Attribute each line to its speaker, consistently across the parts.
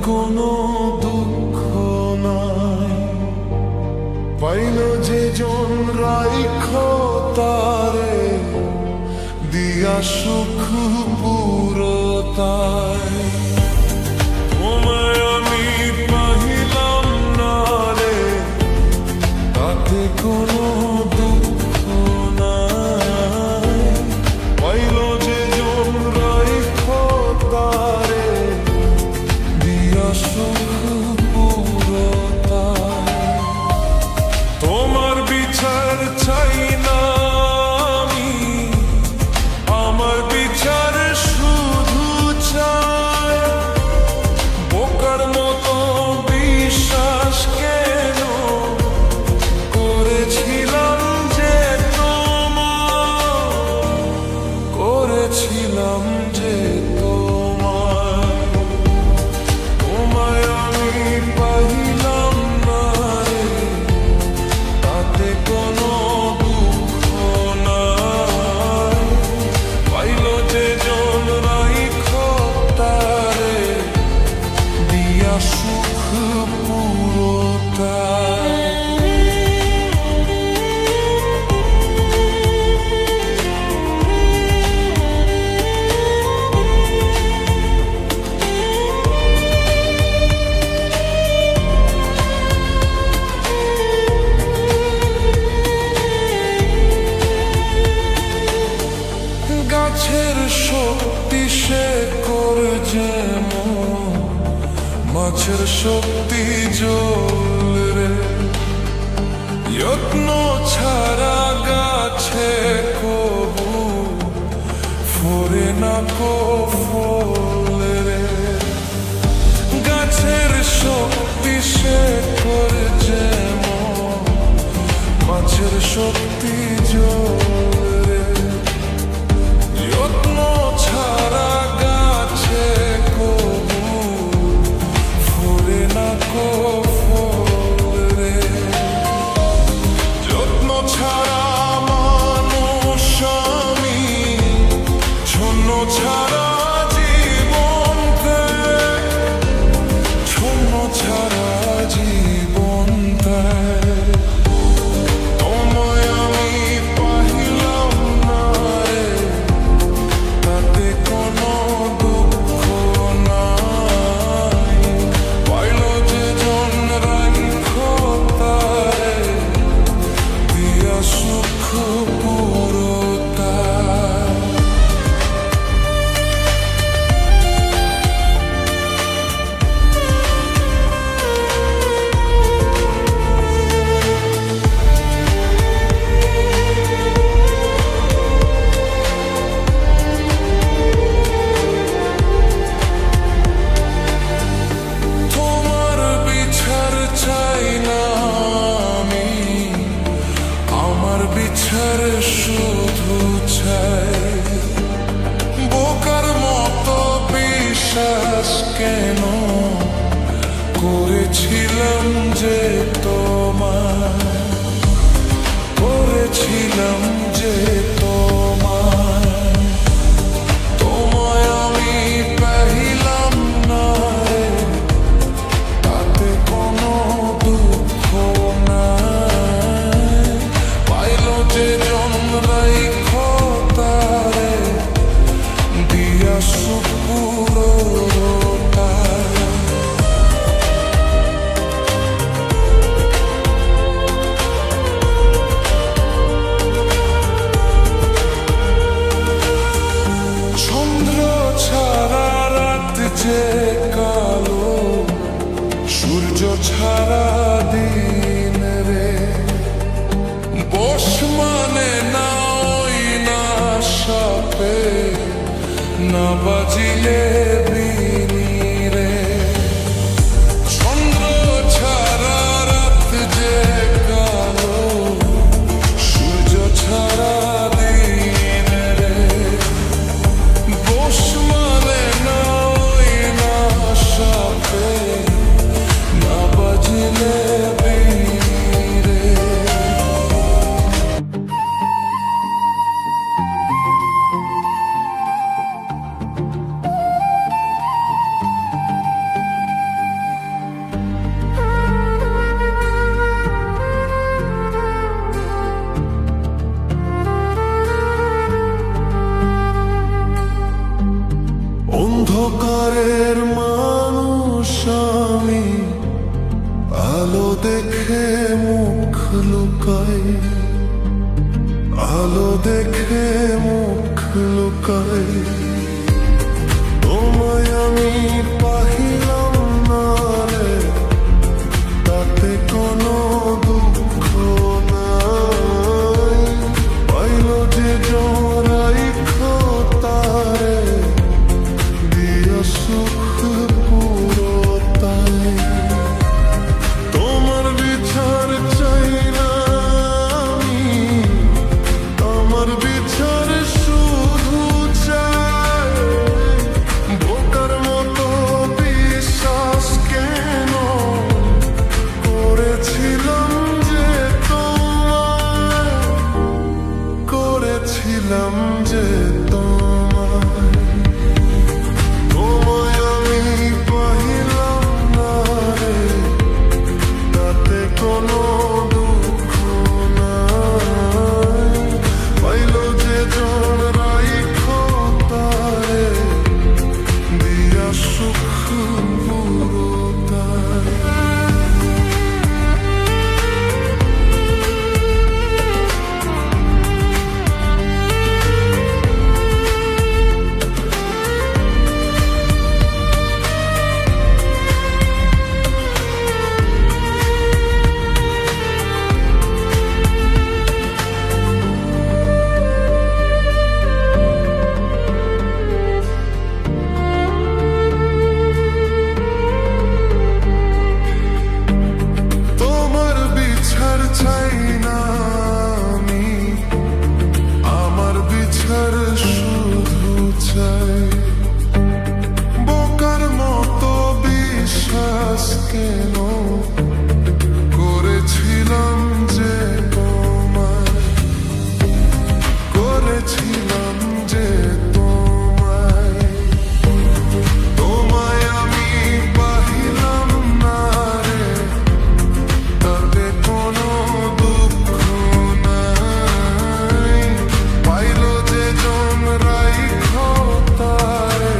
Speaker 1: কোনো দুঃখ নাই, পাইল যে জন রাইখ তারে দিয়া সুখ পুরতায়। তোমায় আমি পাহিলাম না রে, তাতে কোনো দুঃখ নাই, পাইল যে জন রাইখ তারে দিয়া সুখ পুরতায়। তোমার বিচার চাই না আমি, আমার বিচার শুধু চাই। বোকার মতো বিশ্বাস কেন করেছিলাম যে তোমার, করেছিলাম যে তোমায়। তোমায় আমি পাইলাম না রে, তাতে কোনো দুঃখ নাই, পাইল যে জন রাইখ তারে দিয়া সুখ পুরতায়। গাছের শক্তি শেকড় যেমন, মাছের শক্তি জল রে। যত্ন ছাড়া গাছে কবু ফোরে না কো ফল রে। গাছের শক্তি শেকড় যেমন, মাছের শক্তি জল রে। যত্ন ছাড়া গাছে কবু ফোরে না কো ফল রে। যত্ন ছাড়া মানুষ আমি, শূন্য ছাড়া জীবন দেয়, শূন্য ছাড়া জীবন দেয়। তোমায় আমি পাহিলাম না রে, তাতে কোনো দুঃখ নাই, পাইল যে জন রাইখ তারে দিয়া সুখ পুরতায়। তোমার বিচার চাই না আমি, আমার বিচার শুধু চাই। বোকার মতো বিশ্বাস কেন করেছিলাম যে তোমায়, করেছিলাম যে তোমায়। তোমায় আমি পাহিলাম না রে, তাতে কোনো দুঃখ নাই, পাইল যে জন রাইখ তারে দিয়া সুখ পুরতায়। চন্দ্র ছাড়া রাত যে কালো, সূর্য ছাড়া দিন রে। বশ মানে না ওই না সাপে, না বাজিলে বিনি রে। চন্দ্র ছাড়া রাত যে কালো, সূর্য ছাড়া দিন রে। বশ মানে না ওই না সাপে, না বাজিলে বিনি রে। দেখে মুখ লুকাই, আলো দেখে মুখ লুকাই, তোমায় আমি পাহিলাম না রে, তাতে কোনো দুঃখ নাই। পাইল যে জড়াই তারে দিয়া সুখ পুরো তাই। তোমার বিচার চাই না আমি, আমার বিচার শুধু চাই। বোকার মতো বিশ্বাস কেন করেছিলাম যে তোমায়, করেছিলাম যে তোমায়। তোমায় আমি পাইলাম না রে, তাতে কোনো দুঃখ নাই। পাইল যে জন রাইখো তারে দিয়া সুখ পুরো তাই। তোমার বিচার চাই না আমি, আমার বিচার শুধু চাই। বোকার মতো বিশ্বাস কেন করেছিলাম যে তোমায়, করেছিলাম যে তোমায়। তোমায় আমি পাহিলাম না রে, তাতে কোনো দুঃখ নাই। পাইল যে জন রাইখো তারে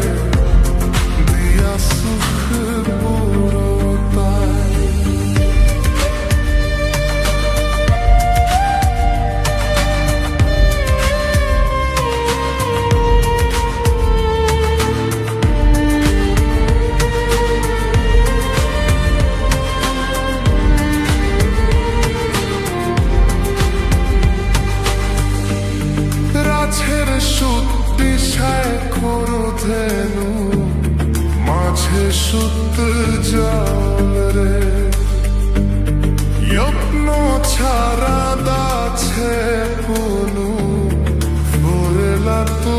Speaker 1: দিয়া সুখ পুরো তাই। রাছের সুতি শেখর ধেনু, মাঝে সুত জল রে। যত্ন ছাড়া দাছে পুনু ফুরলা তো